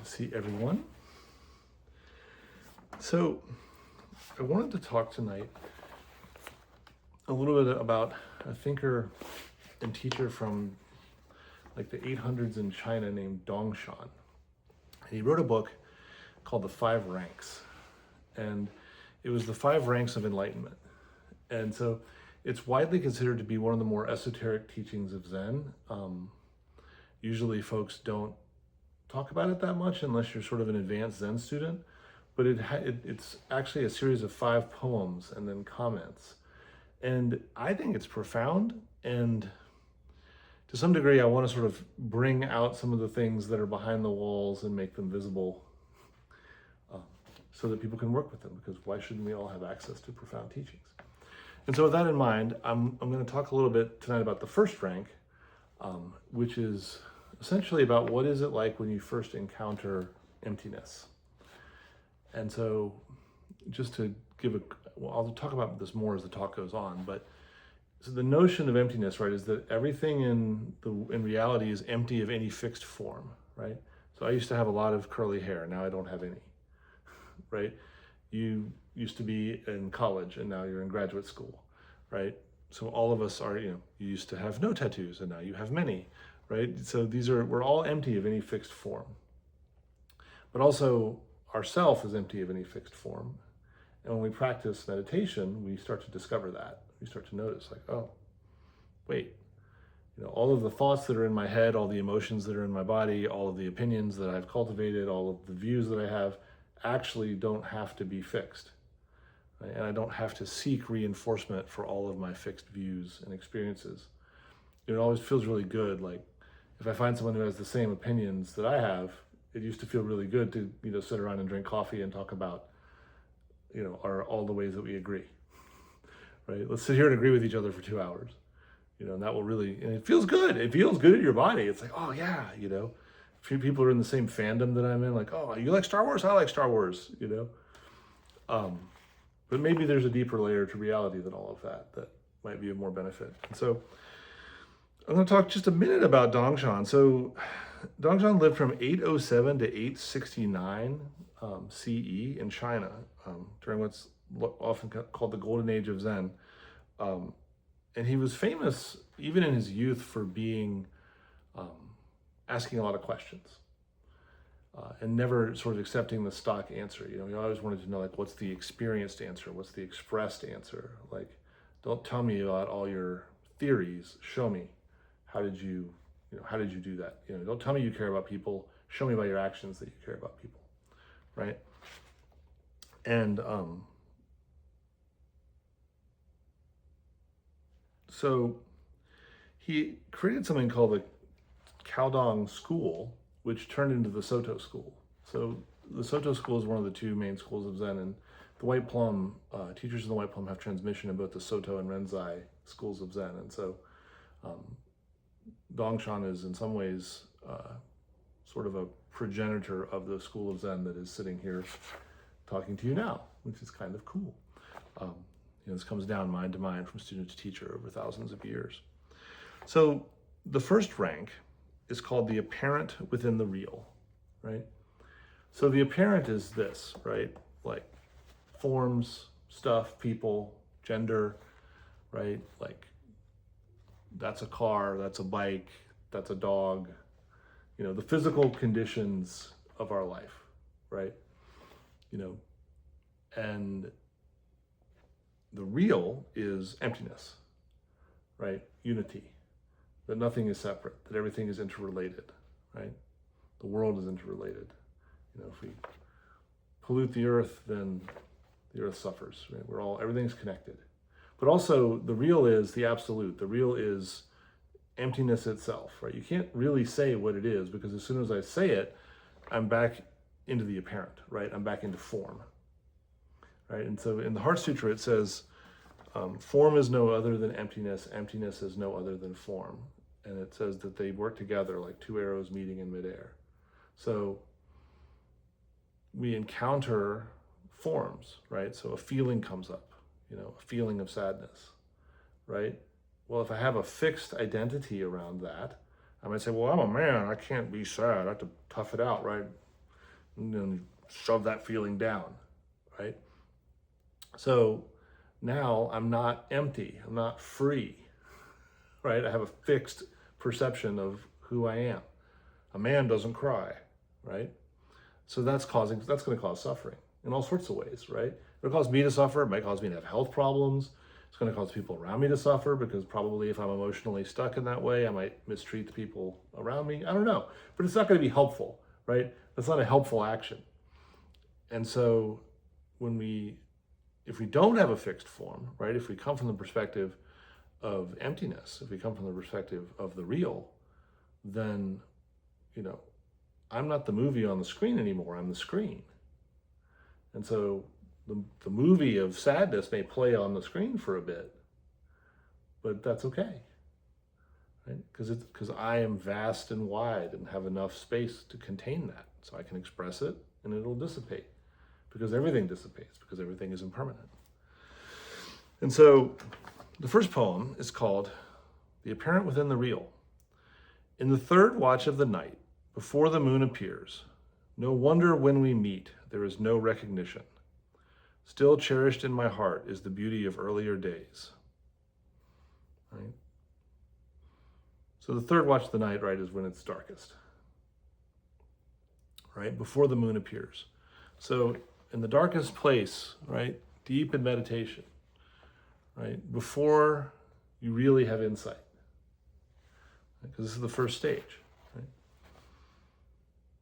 See everyone. So I wanted to talk tonight a little bit about a thinker and teacher from like the 800s in China named Dongshan. And he wrote a book called The Five Ranks. And it was the five ranks of enlightenment. And so it's widely considered to be one of the more esoteric teachings of Zen. Usually folks don't talk about it that much unless you're sort of an advanced Zen student, but it's actually a series of 5 poems and then comments. And I think it's profound, and to some degree I want to sort of bring out some of the things that are behind the walls and make them visible so that people can work with them, because why shouldn't we all have access to profound teachings? And so with that in mind, I'm going to talk a little bit tonight about the first rank, which is essentially about what is it like when you first encounter emptiness. And so just to give I'll talk about this more as the talk goes on, but so the notion of emptiness, right, is that everything in reality is empty of any fixed form, right? So I used to have a lot of curly hair, now I don't have any, right? You used to be in college and now you're in graduate school, right? So all of us are, you used to have no tattoos and now you have many, right? So we're all empty of any fixed form. But also ourself is empty of any fixed form. And when we practice meditation, we start to discover that. We start to notice like, oh, wait, all of the thoughts that are in my head, all the emotions that are in my body, all of the opinions that I've cultivated, all of the views that I have actually don't have to be fixed. Right? And I don't have to seek reinforcement for all of my fixed views and experiences. It always feels really good. Like if I find someone who has the same opinions that I have, it used to feel really good to sit around and drink coffee and talk about all the ways that we agree. Right? Let's sit here and agree with each other for 2 hours. And that will really, and it feels good. It feels good in your body. It's like, oh yeah, a few people are in the same fandom that I'm in, like, oh, you like Star Wars? I like Star Wars, But maybe there's a deeper layer to reality than all of that might be of more benefit. And so I'm going to talk just a minute about Dongshan. So Dongshan lived from 807 to 869 CE in China, during what's often called the Golden Age of Zen. And he was famous even in his youth for being asking a lot of questions and never sort of accepting the stock answer. He always wanted to know, like, what's the experienced answer? What's the expressed answer? Like, don't tell me about all your theories. Show me. How did you do that? Don't tell me you care about people. Show me by your actions that you care about people, right? And so he created something called the Caodong School, which turned into the Soto School. So the Soto School is one of the 2 main schools of Zen, and the White Plum, teachers of the White Plum have transmission in both the Soto and Renzai schools of Zen. And so Dongshan is in some ways sort of a progenitor of the school of Zen that is sitting here talking to you now, which is kind of cool. This comes down mind to mind from student to teacher over thousands of years. So the first rank is called the apparent within the real, right? So the apparent is this, right? Like forms, stuff, people, gender, right? Like that's a car, that's a bike, that's a dog, the physical conditions of our life, right? And the real is emptiness, right? Unity, that nothing is separate, that everything is interrelated, right? The world is interrelated. If we pollute the earth, then the earth suffers, right? Everything's connected. But also the real is the absolute. The real is emptiness itself, right? You can't really say what it is, because as soon as I say it, I'm back into the apparent, right? I'm back into form, right? And so in the Heart Sutra, it says, form is no other than emptiness. Emptiness is no other than form. And it says that they work together like 2 arrows meeting in midair. So we encounter forms, right? So a feeling comes up, a feeling of sadness, right? Well, if I have a fixed identity around that, I might say, well, I'm a man, I can't be sad, I have to tough it out, right? and then shove that feeling down, right? So now I'm not empty, I'm not free, right? I have a fixed perception of who I am. A man doesn't cry, right? So that's going to cause suffering in all sorts of ways, right? It'll cause me to suffer. It might cause me to have health problems. It's going to cause people around me to suffer, because probably if I'm emotionally stuck in that way, I might mistreat the people around me. I don't know, but it's not going to be helpful, right? That's not a helpful action. And so if we don't have a fixed form, right? If we come from the perspective of emptiness, if we come from the perspective of the real, then, I'm not the movie on the screen anymore, I'm the screen. And so the movie of sadness may play on the screen for a bit, but that's okay, right? Because I am vast and wide and have enough space to contain that. So I can express it and it'll dissipate, because everything dissipates, because everything is impermanent. And so the first poem is called The Apparent Within the Real. In the third watch of the night, before the moon appears, no wonder when we meet, there is no recognition. Still cherished in my heart is the beauty of earlier days. Right? So the third watch of the night, right, is when it's darkest. Right? Before the moon appears. So in the darkest place, right, deep in meditation, right, before you really have insight. Because this is the first stage.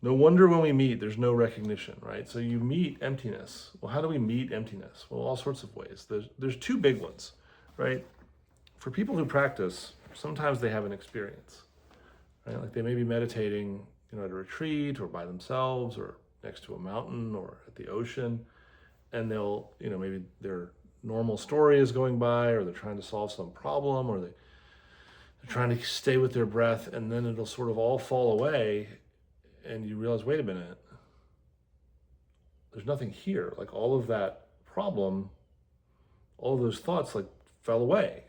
No wonder when we meet, there's no recognition, right? So you meet emptiness. Well, how do we meet emptiness? Well, all sorts of ways. There's two big ones, right? For people who practice, sometimes they have an experience, right? Like they may be meditating, at a retreat or by themselves or next to a mountain or at the ocean, and they'll, maybe their normal story is going by, or they're trying to solve some problem, or they're trying to stay with their breath, and then it'll sort of all fall away. And you realize, wait a minute, there's nothing here. Like all of that problem, all of those thoughts like fell away.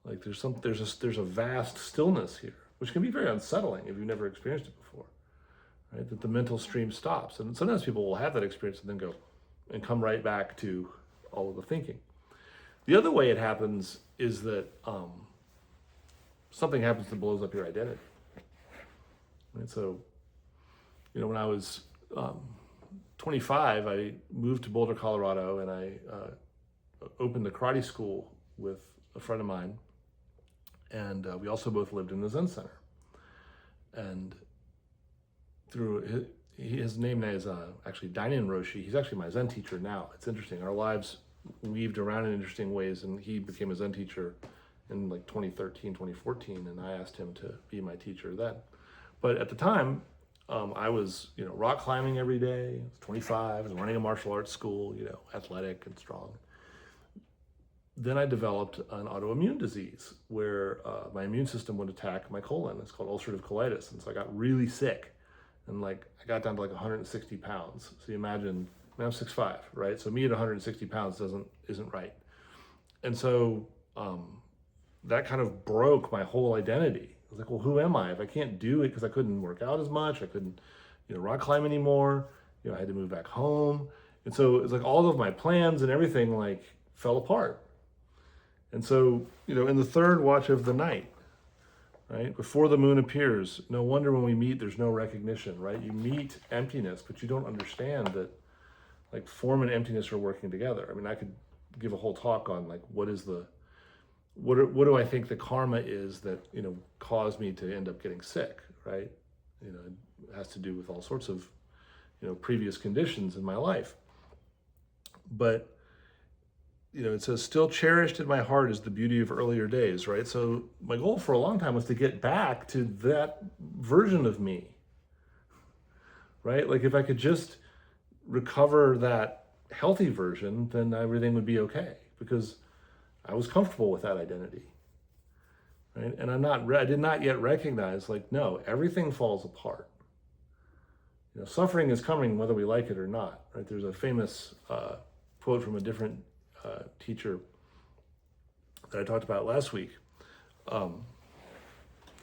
Like there's a vast stillness here, which can be very unsettling if you've never experienced it before, right? That the mental stream stops. And sometimes people will have that experience and then go and come right back to all of the thinking. The other way it happens is that something happens that blows up your identity. Right? So, when I was 25, I moved to Boulder, Colorado, and I opened a karate school with a friend of mine. And we also both lived in the Zen Center. And through his name is actually Dainin Roshi. He's actually my Zen teacher now. It's interesting. Our lives weaved around in interesting ways, and he became a Zen teacher in like 2013, 2014, and I asked him to be my teacher then. But at the time, I was, rock climbing every day. I was 25, I was running a martial arts school, athletic and strong. Then I developed an autoimmune disease where my immune system would attack my colon. It's called ulcerative colitis. And so I got really sick. And I got down to 160 pounds. So you imagine, I'm 6'5", right? So me at 160 pounds isn't right. And so that kind of broke my whole identity. I was like, well, who am I? If I can't do it, because I couldn't work out as much, I couldn't, rock climb anymore. I had to move back home. And so it's like all of my plans and everything fell apart. And so, in the third watch of the night, right, before the moon appears, no wonder when we meet, there's no recognition, right? You meet emptiness, but you don't understand that form and emptiness are working together. I mean, I could give a whole talk on what do I think the karma is that, caused me to end up getting sick, right? It has to do with all sorts of, previous conditions in my life. But, it says, still cherished in my heart is the beauty of earlier days, right? So my goal for a long time was to get back to that version of me, right? If I could just recover that healthy version, then everything would be okay, because I was comfortable with that identity, right? And I did not yet recognize, no, everything falls apart. Suffering is coming whether we like it or not, right? There's a famous quote from a different teacher that I talked about last week,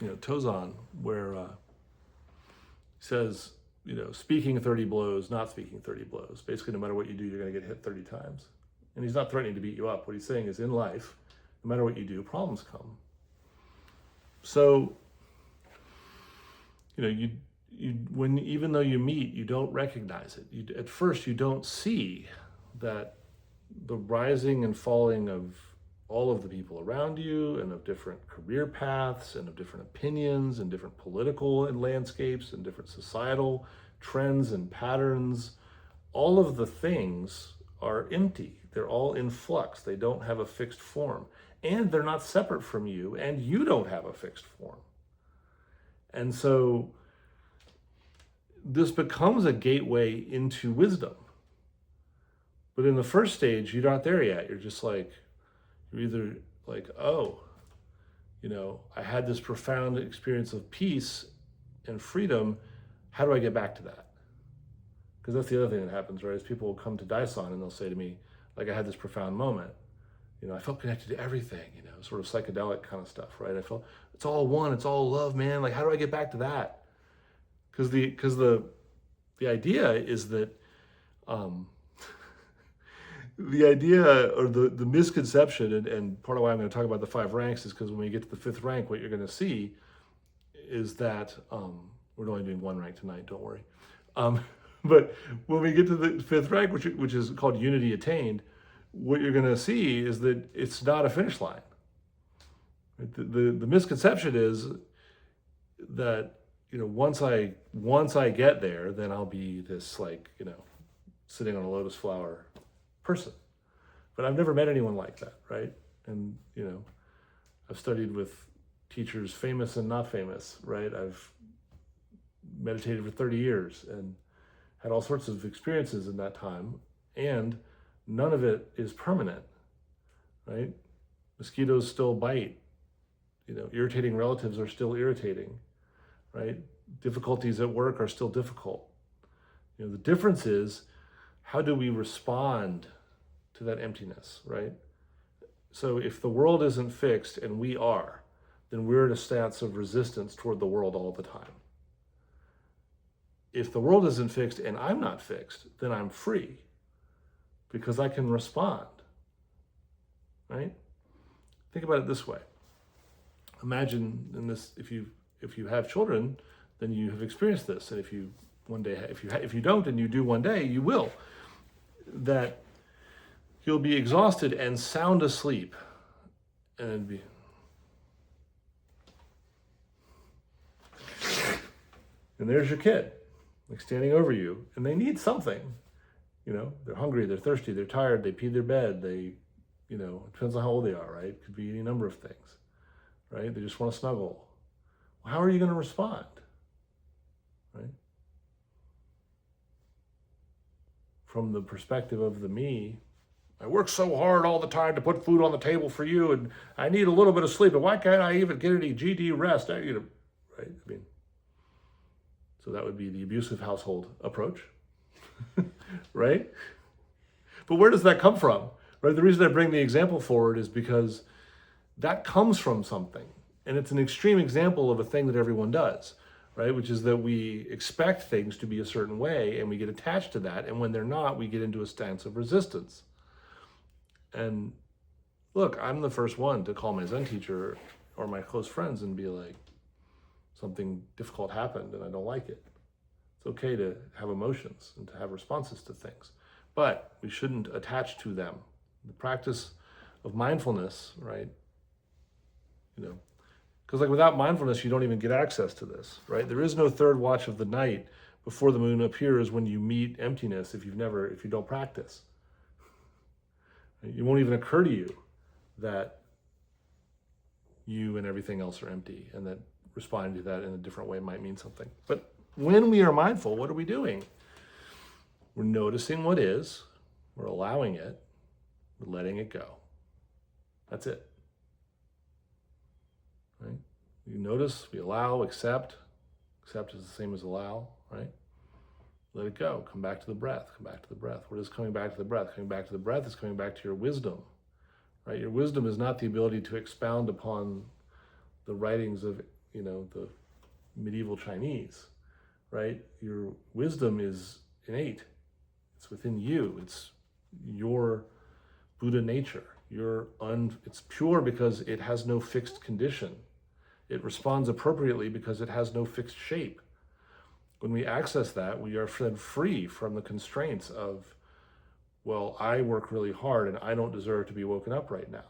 Tozan, where he says, speaking 30 blows, not speaking 30 blows. Basically, no matter what you do, you're going to get hit 30 times. And he's not threatening to beat you up. What he's saying is, in life, no matter what you do, problems come. So, even though you meet, you don't recognize it. At first, you don't see that the rising and falling of all of the people around you, and of different career paths, and of different opinions, and different political and landscapes, and different societal trends and patterns, all of the things are empty. They're all in flux. They don't have a fixed form. And they're not separate from you, and you don't have a fixed form. And so this becomes a gateway into wisdom. But in the first stage, you're not there yet. You're just like, you're either like, oh, I had this profound experience of peace and freedom. How do I get back to that? Because that's the other thing that happens, right? Is people will come to Daishan and they'll say to me, like, I had this profound moment. I felt connected to everything, sort of psychedelic kind of stuff, right? I felt it's all one, it's all love, man. Like, how do I get back to that? Because the idea is that the idea, or the misconception, and part of why I'm going to talk about the 5 ranks is because when we get to the 5th rank, what you're going to see is that we're only doing 1 rank tonight, don't worry. But when we get to the 5th rank, which is called unity attained, what you're going to see is that it's not a finish line. The misconception is that once I get there, then I'll be this sitting on a lotus flower person. But I've never met anyone like that, right? And I've studied with teachers famous and not famous, right? I've meditated for 30 years and had all sorts of experiences in that time, and none of it is permanent, right? Mosquitoes still bite. Irritating relatives are still irritating, right? Difficulties at work are still difficult. The difference is, how do we respond to that emptiness, right? So if the world isn't fixed and we are, then we're in a stance of resistance toward the world all the time. If the world isn't fixed and I'm not fixed, then I'm free because I can respond, right? Think about it this way. Imagine in this, if you have children, then you have experienced this, and if you don't and you do one day, you will. That you'll be exhausted and sound asleep, and there's your kid, standing over you, and they need something. They're hungry, they're thirsty, they're tired, they peed their bed, it depends on how old they are, right? It could be any number of things, right? They just want to snuggle. Well, how are you going to respond, right? From the perspective of the me, I work so hard all the time to put food on the table for you, and I need a little bit of sleep, and why can't I even get any GD rest? Right? So that would be the abusive household approach, right? But where does that come from? Right? The reason I bring the example forward is because that comes from something, and it's an extreme example of a thing that everyone does, right? Which is that we expect things to be a certain way, and we get attached to that, and when they're not, we get into a stance of resistance. And look, I'm the first one to call my Zen teacher or my close friends and be like, something difficult happened and I don't like it. It's okay to have emotions and to have responses to things, but we shouldn't attach to them. The practice of mindfulness, right? Because without mindfulness, you don't even get access to this, right? There is no third watch of the night before the moon appears when you meet emptiness if you don't practice. It won't even occur to you that you and everything else are empty, and that responding to that in a different way might mean something. But when we are mindful, what are we doing? We're noticing what is, we're allowing it, we're letting it go. That's it. Right? You notice, we allow, accept. Accept is the same as allow, right? Let it go. Come back to the breath. Come back to the breath. What is coming back to the breath? Coming back to the breath is coming back to your wisdom, right? Your wisdom is not the ability to expound upon the writings of, the medieval Chinese, right? Your wisdom is innate. It's within you. It's your Buddha nature. It's pure because it has no fixed condition. It responds appropriately because it has no fixed shape. When we access that, we are then free from the constraints of, well, I work really hard and I don't deserve to be woken up right now.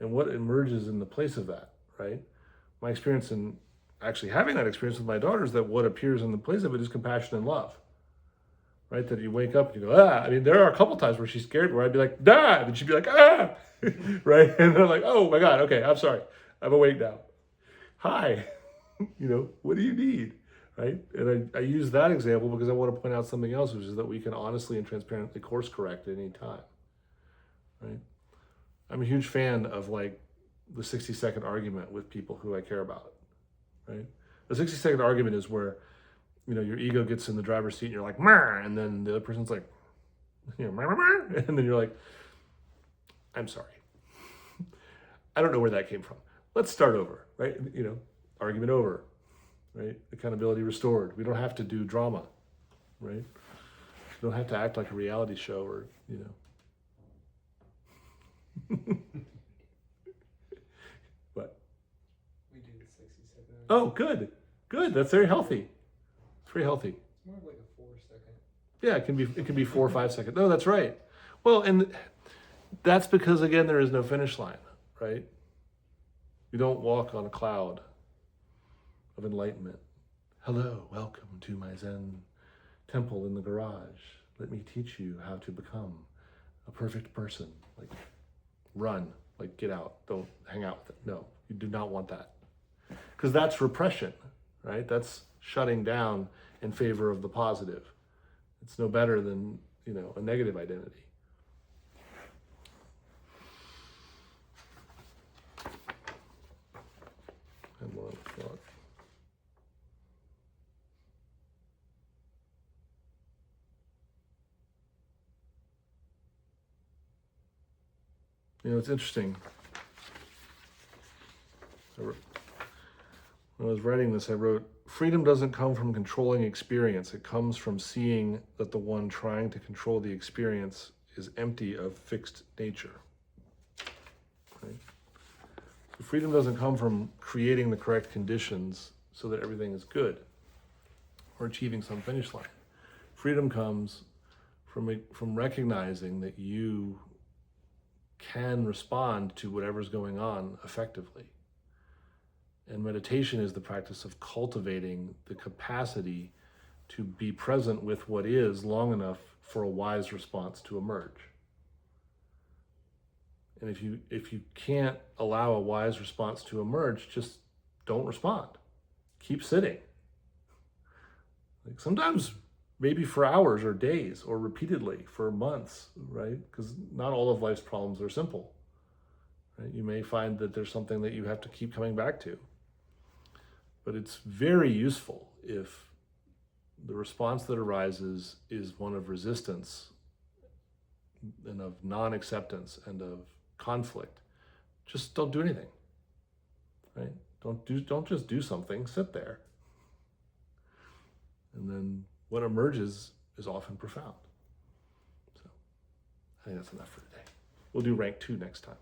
And what emerges in the place of that, right? My experience in actually having that experience with my daughter is that what appears in the place of it is compassion and love, right? That you wake up and you go, ah. I mean, there are a couple times where she's scared where I'd be like, da, and she'd be like, ah, right? And I'm like, oh my God, okay, I'm sorry. I'm awake now. Hi, what do you need, right? And I use that example because I want to point out something else, which is that we can honestly and transparently course correct at any time, right? I'm a huge fan of like the 60-second argument with people who I care about, right? The 60-second argument is where, your ego gets in the driver's seat and you're like, Meh, and then the other person's like, Meh, meh, meh, and then you're like, I'm sorry. I don't know where that came from. Let's start over, right? Argument over, right? Accountability restored. We don't have to do drama, right? We don't have to act like a reality show or, What? We do the 60-second. Oh, good. Good. That's very healthy. It's very healthy. It's more of like a 4-second. Yeah, it can be 4 or 5 seconds. No, that's right. Well, and that's because again there is no finish line, right? You don't walk on a cloud of enlightenment. Hello, welcome to my Zen temple in the garage. Let me teach you how to become a perfect person. Like, run, like get out. Don't hang out with it. No, you do not want that. Because that's repression, right? That's shutting down in favor of the positive. It's no better than, a negative identity. And one thought. It's interesting. When I was writing this, I wrote, freedom doesn't come from controlling experience. It comes from seeing that the one trying to control the experience is empty of fixed nature. Right? So freedom doesn't come from creating the correct conditions so that everything is good or achieving some finish line. Freedom comes from recognizing that you can respond to whatever's going on effectively. And meditation is the practice of cultivating the capacity to be present with what is long enough for a wise response to emerge. And if you can't allow a wise response to emerge, just don't respond. Keep sitting. Like sometimes maybe for hours or days or repeatedly for months, right? Because not all of life's problems are simple. Right? You may find that there's something that you have to keep coming back to. But it's very useful if the response that arises is one of resistance and of non-acceptance and of conflict. Just don't do anything, right? Don't just do something, sit there. And then what emerges is often profound. So I think that's enough for today. We'll do rank 2 next time.